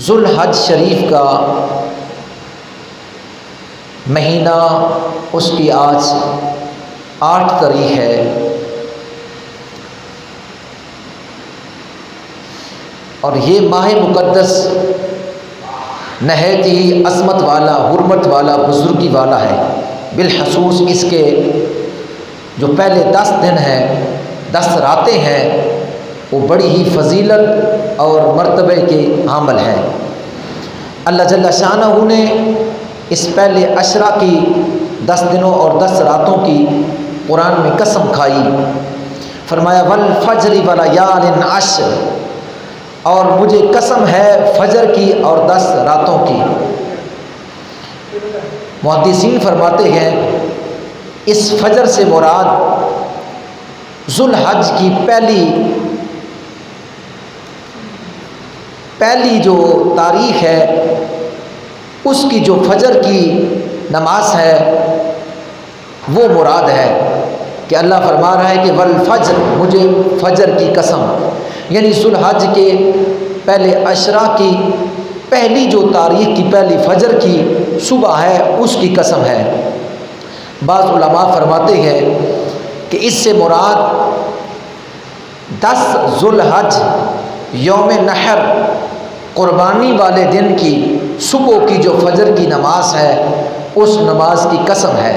ذوالحج شریف کا مہینہ، اس کی آج 8 تاریخ ہے۔ اور یہ ماہ مقدس نہایت ہی عظمت والا، حرمت والا، بزرگی والا ہے۔ بالخصوص اس کے جو پہلے 10 دن ہیں، 10 راتیں ہیں، وہ بڑی ہی فضیلت اور مرتبے کے حامل ہیں۔ اللہ جل شانہ نے اس پہلے عشرہ کی 10 دنوں اور 10 راتوں کی قرآن میں قسم کھائی، فرمایا والفجر ولیال عشر، اور مجھے قسم ہے فجر کی اور 10 راتوں کی۔ محدثین فرماتے ہیں اس فجر سے مراد ذوالحج کی پہلی جو تاریخ ہے، اس کی جو فجر کی نماز ہے وہ مراد ہے، کہ اللہ فرما رہا ہے کہ والفجر، مجھے فجر کی قسم، یعنی ذوالحج کے پہلے عشرہ کی پہلی جو تاریخ کی پہلی فجر کی صبح ہے، اس کی قسم ہے۔ بعض علماء فرماتے ہیں کہ اس سے مراد 10 ذوالحج یوم نحر، قربانی والے دن کی صبح کی جو فجر کی نماز ہے، اس نماز کی قسم ہے۔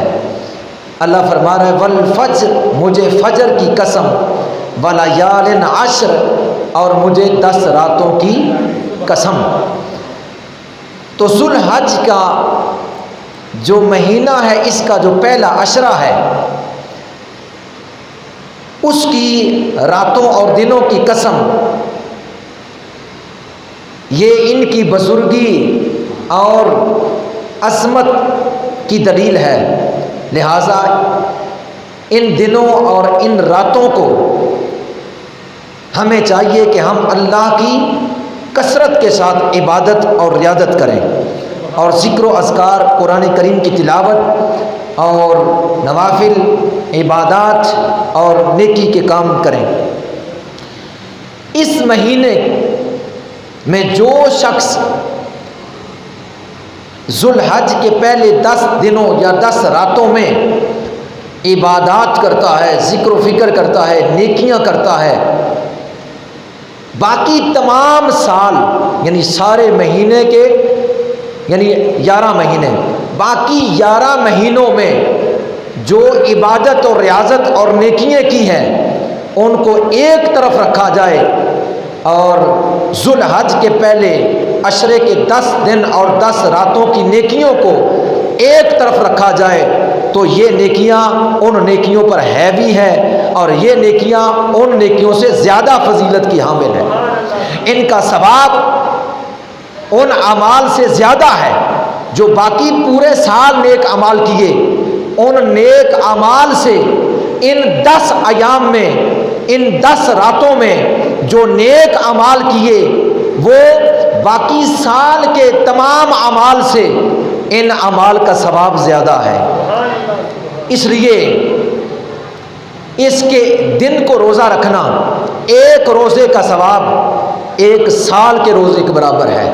اللہ فرما رہا ہے والفجر، مجھے فجر کی قسم، ولیال عشر، اور مجھے 10 راتوں کی قسم۔ تو ذوالحج کا جو مہینہ ہے، اس کا جو پہلا عشرہ ہے، اس کی راتوں اور دنوں کی قسم، یہ ان کی بزرگی اور عظمت کی دلیل ہے۔ لہٰذا ان دنوں اور ان راتوں کو ہمیں چاہیے کہ ہم اللہ کی کثرت کے ساتھ عبادت اور ریاضت کریں، اور ذکر و اذکار، قرآن کریم کی تلاوت اور نوافل عبادات اور نیکی کے کام کریں۔ اس مہینے میں جو شخص ذوالحج کے پہلے 10 دنوں یا 10 راتوں میں عبادات کرتا ہے، ذکر و فکر کرتا ہے، نیکیاں کرتا ہے، باقی تمام سال، یعنی سارے مہینے کے، یعنی 11 مہینے، باقی 11 مہینوں میں جو عبادت اور ریاضت اور نیکیاں کی ہیں، ان کو ایک طرف رکھا جائے، اور ذوالحج کے پہلے عشرے کے 10 دن اور 10 راتوں کی نیکیوں کو ایک طرف رکھا جائے، تو یہ نیکیاں ان نیکیوں پر ہے بھی ہے، اور یہ نیکیاں ان نیکیوں سے زیادہ فضیلت کی حامل ہے۔ ان کا ثواب ان اعمال سے زیادہ ہے جو باقی پورے سال نیک اعمال کیے، ان نیک اعمال سے ان 10 ایام میں، ان 10 راتوں میں جو نیک اعمال کیے، وہ باقی سال کے تمام اعمال سے ان اعمال کا ثواب زیادہ ہے۔ اس لیے اس کے دن کو روزہ رکھنا، ایک روزے کا ثواب 1 سال کے روزے کے برابر ہے۔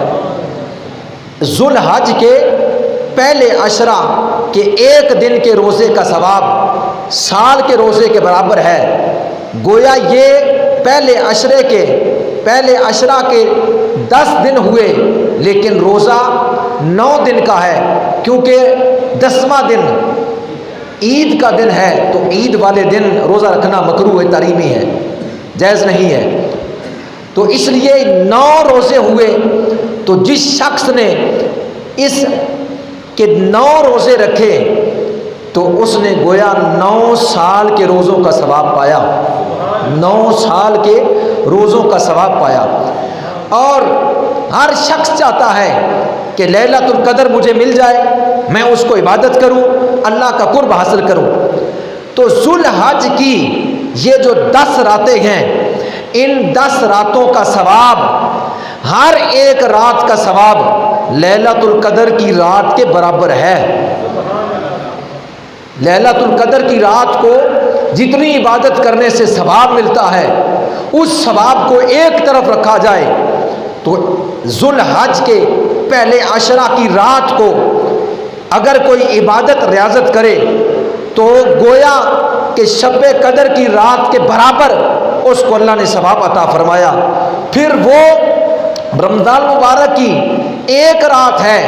ذوالحج کے پہلے عشرہ کے 1 دن کے روزے کا ثواب سال کے روزے کے برابر ہے۔ گویا یہ پہلے عشرہ کے 10 دن ہوئے، لیکن روزہ 9 دن کا ہے، کیونکہ 10واں دن عید کا دن ہے، تو عید والے دن روزہ رکھنا مکروہ ہے، تحریمی ہے، جائز نہیں ہے۔ تو اس لیے 9 روزے ہوئے، تو جس شخص نے اس کے 9 روزے رکھے، تو اس نے گویا 9 سال کے روزوں کا ثواب پایا، 9 سال کے روزوں کا ثواب پایا۔ اور ہر شخص چاہتا ہے کہ لیلۃ القدر مجھے مل جائے، میں اس کو عبادت کروں، اللہ کا قرب حاصل کروں۔ تو ذوالحج کی یہ جو 10 راتیں ہیں، ان 10 راتوں کا ثواب، ہر ایک رات کا ثواب لیلۃ القدر کی رات کے برابر ہے۔ لیلۃ القدر کی رات کو جتنی عبادت کرنے سے ثواب ملتا ہے، اس ثواب کو ایک طرف رکھا جائے تو ذوالحج کے پہلے عشرہ کی رات کو اگر کوئی عبادت ریاضت کرے تو گویا کہ شب قدر کی رات کے برابر اس کو اللہ نے ثواب عطا فرمایا۔ پھر وہ رمضان مبارک کی ایک رات ہے،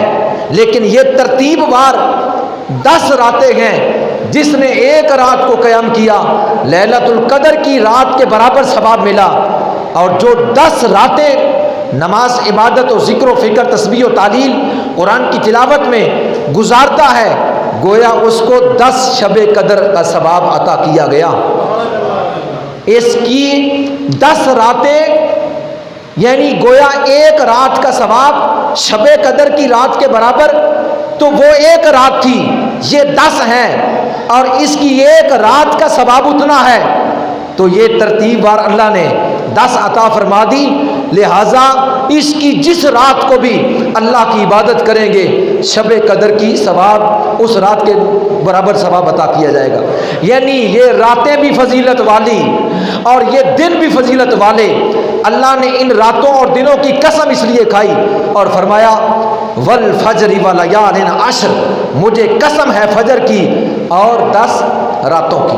لیکن یہ ترتیب وار 10 راتیں ہیں۔ جس نے ایک رات کو قیام کیا لیلۃ القدر کی رات کے برابر ثواب ملا، اور جو 10 راتیں نماز، عبادت و ذکر و فکر، تسبیح و تعلیل، قرآن کی تلاوت میں گزارتا ہے، گویا اس کو 10 شب قدر کا ثواب عطا کیا گیا۔ اس کی 10 راتیں یعنی گویا ایک رات کا ثواب شب قدر کی رات کے برابر، تو وہ ایک رات تھی، یہ 10 ہیں، اور اس کی ایک رات کا ثواب اتنا ہے، تو یہ ترتیب وار اللہ نے 10 عطا فرما دی۔ لہٰذا اس کی جس رات کو بھی اللہ کی عبادت کریں گے شب قدر کی ثواب اس رات کے برابر ثواب عطا کیا جائے گا۔ یعنی یہ راتیں بھی فضیلت والی اور یہ دن بھی فضیلت والے۔ اللہ نے ان راتوں اور دنوں کی قسم اس لیے کھائی اور فرمایا والفجر ولیال عشر، مجھے قسم ہے فجر کی اور 10 راتوں کی۔